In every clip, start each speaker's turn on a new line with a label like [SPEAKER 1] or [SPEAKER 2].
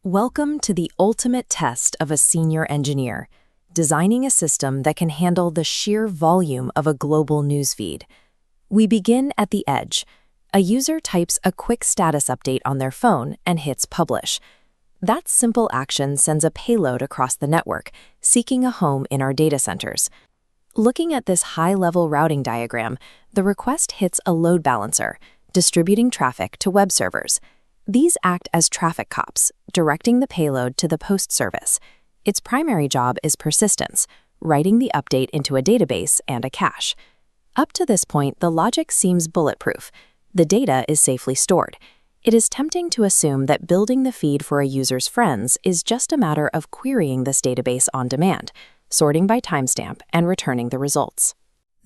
[SPEAKER 1] Welcome to the ultimate test of a senior engineer, designing a system that can handle the sheer volume of a global newsfeed. We begin at the edge. A user types a quick status update on their phone and hits publish. That simple action sends a payload across the network, seeking a home in our data centers. Looking at this high-level routing diagram, the request hits a load balancer, distributing traffic to web servers. These act as traffic cops, directing the payload to the post service. Its primary job is persistence, writing the update into a database and a cache. Up to this point, the logic seems bulletproof. The data is safely stored. It is tempting to assume that building the feed for a user's friends is just a matter of querying this database on demand, sorting by timestamp, and returning the results.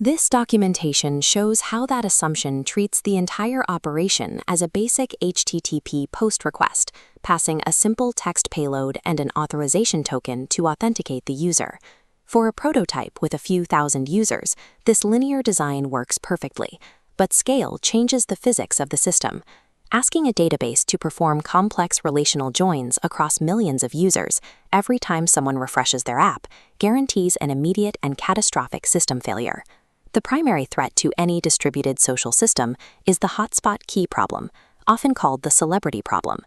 [SPEAKER 1] This documentation shows how that assumption treats the entire operation as a basic HTTP post request, passing a simple text payload and an authorization token to authenticate the user. For a prototype with a few thousand users, this linear design works perfectly, but scale changes the physics of the system. Asking a database to perform complex relational joins across millions of users every time someone refreshes their app guarantees an immediate and catastrophic system failure. The primary threat to any distributed social system is the hotspot key problem, often called the celebrity problem.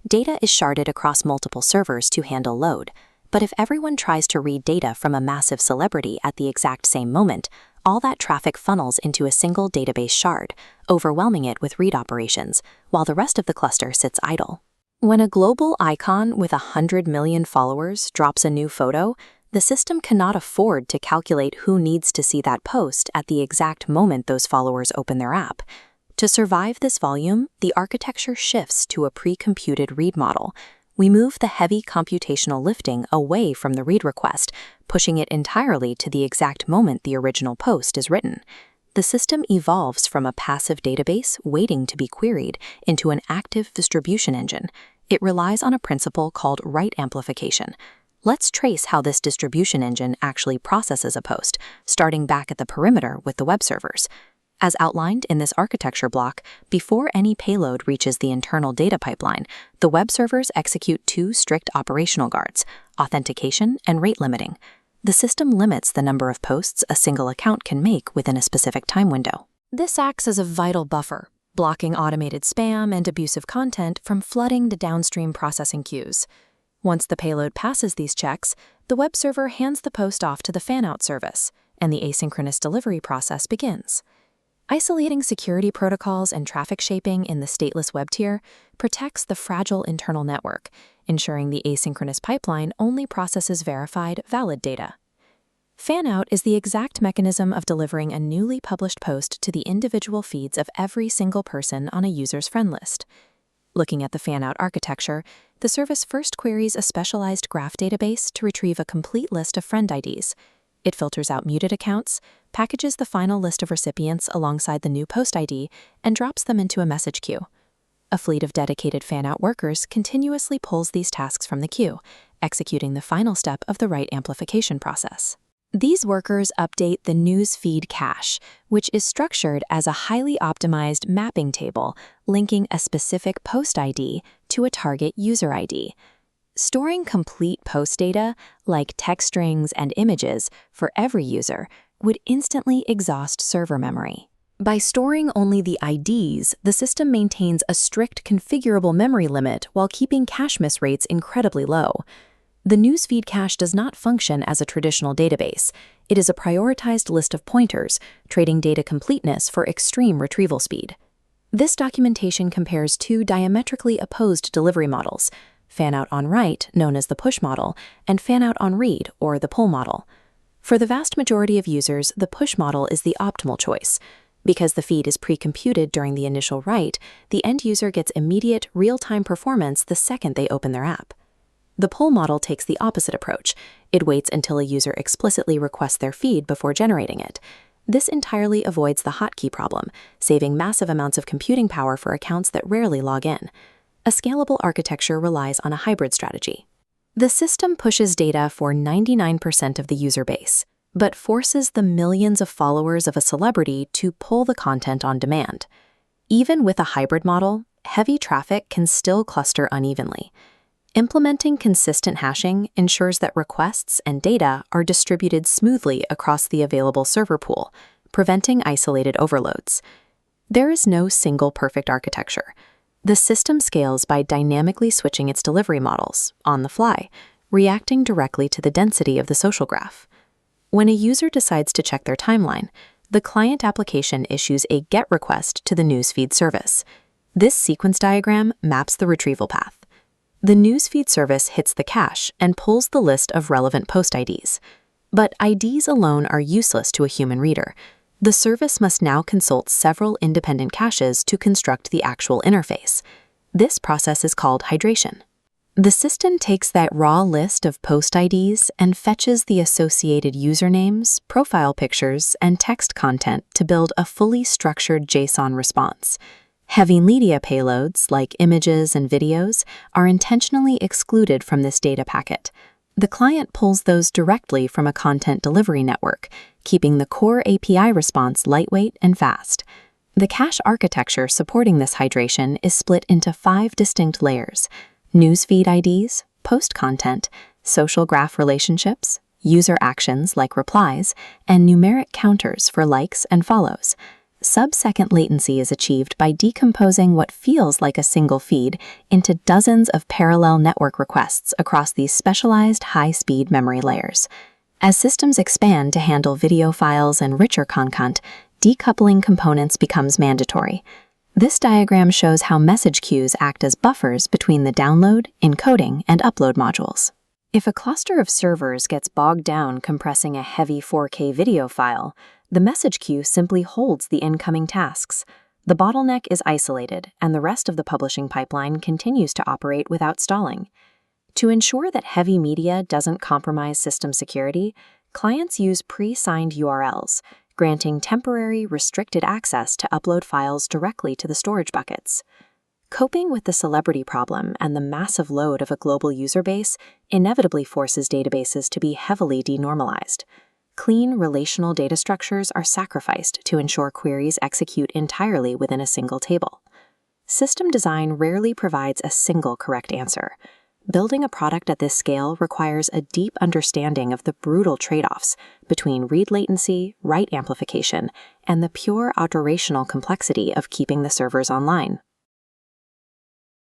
[SPEAKER 1] Data is sharded across multiple servers to handle load, but if everyone tries to read data from a massive celebrity at the exact same moment, all that traffic funnels into a single database shard, overwhelming it with read operations, while the rest of the cluster sits idle. When a global icon with 100 million followers drops a new photo, the system cannot afford to calculate who needs to see that post at the exact moment those followers open their app. To survive this volume, the architecture shifts to a pre-computed read model. We move the heavy computational lifting away from the read request, pushing it entirely to the exact moment the original post is written. The system evolves from a passive database waiting to be queried into an active distribution engine. It relies on a principle called write amplification. Let's trace how this distribution engine actually processes a post, starting back at the perimeter with the web servers. As outlined in this architecture block, before any payload reaches the internal data pipeline, the web servers execute two strict operational guards: authentication and rate limiting. The system limits the number of posts a single account can make within a specific time window. This acts as a vital buffer, blocking automated spam and abusive content from flooding the downstream processing queues. Once the payload passes these checks, the web server hands the post off to the Fanout service, and the asynchronous delivery process begins. Isolating security protocols and traffic shaping in the stateless web tier protects the fragile internal network, ensuring the asynchronous pipeline only processes verified, valid data. Fanout is the exact mechanism of delivering a newly published post to the individual feeds of every single person on a user's friend list. Looking at the Fanout architecture, the service first queries a specialized graph database to retrieve a complete list of friend IDs. It filters out muted accounts, packages the final list of recipients alongside the new post ID, and drops them into a message queue. A fleet of dedicated Fanout workers continuously pulls these tasks from the queue, executing the final step of the write amplification process. These workers update the news feed cache, which is structured as a highly optimized mapping table linking a specific post ID to a target user ID. Storing complete post data, like text strings and images, for every user would instantly exhaust server memory. By storing only the IDs, the system maintains a strict configurable memory limit while keeping cache miss rates incredibly low. The newsfeed cache does not function as a traditional database. It is a prioritized list of pointers, trading data completeness for extreme retrieval speed. This documentation compares two diametrically opposed delivery models: Fanout on write, known as the push model, and Fanout on read, or the pull model. For the vast majority of users, the push model is the optimal choice. Because the feed is pre-computed during the initial write, the end user gets immediate, real-time performance the second they open their app. The pull model takes the opposite approach. It waits until a user explicitly requests their feed before generating it. This entirely avoids the hotkey problem, saving massive amounts of computing power for accounts that rarely log in. A scalable architecture relies on a hybrid strategy. The system pushes data for 99% of the user base, but forces the millions of followers of a celebrity to pull the content on demand. Even with a hybrid model, heavy traffic can still cluster unevenly. Implementing consistent hashing ensures that requests and data are distributed smoothly across the available server pool, preventing isolated overloads. There is no single perfect architecture. The system scales by dynamically switching its delivery models, on the fly, reacting directly to the density of the social graph. When a user decides to check their timeline, the client application issues a GET request to the newsfeed service. This sequence diagram maps the retrieval path. The newsfeed service hits the cache and pulls the list of relevant post IDs. But IDs alone are useless to a human reader. The service must now consult several independent caches to construct the actual interface. This process is called hydration. The system takes that raw list of post IDs and fetches the associated usernames, profile pictures, and text content to build a fully structured JSON response. Heavy media payloads, like images and videos, are intentionally excluded from this data packet. The client pulls those directly from a content delivery network, keeping the core API response lightweight and fast. The cache architecture supporting this hydration is split into 5 distinct layers: newsfeed IDs, post content, social graph relationships, user actions like replies, and numeric counters for likes and follows. Sub-second latency is achieved by decomposing what feels like a single feed into dozens of parallel network requests across these specialized high-speed memory layers. As systems expand to handle video files and richer content, decoupling components becomes mandatory. This diagram shows how message queues act as buffers between the download, encoding, and upload modules. If a cluster of servers gets bogged down compressing a heavy 4K video file, the message queue simply holds the incoming tasks. The bottleneck is isolated, and the rest of the publishing pipeline continues to operate without stalling. To ensure that heavy media doesn't compromise system security, clients use pre-signed URLs, granting temporary restricted access to upload files directly to the storage buckets. Coping with the celebrity problem and the massive load of a global user base inevitably forces databases to be heavily denormalized. Clean relational data structures are sacrificed to ensure queries execute entirely within a single table. System design rarely provides a single correct answer. Building a product at this scale requires a deep understanding of the brutal trade-offs between read latency, write amplification, and the pure operational complexity of keeping the servers online.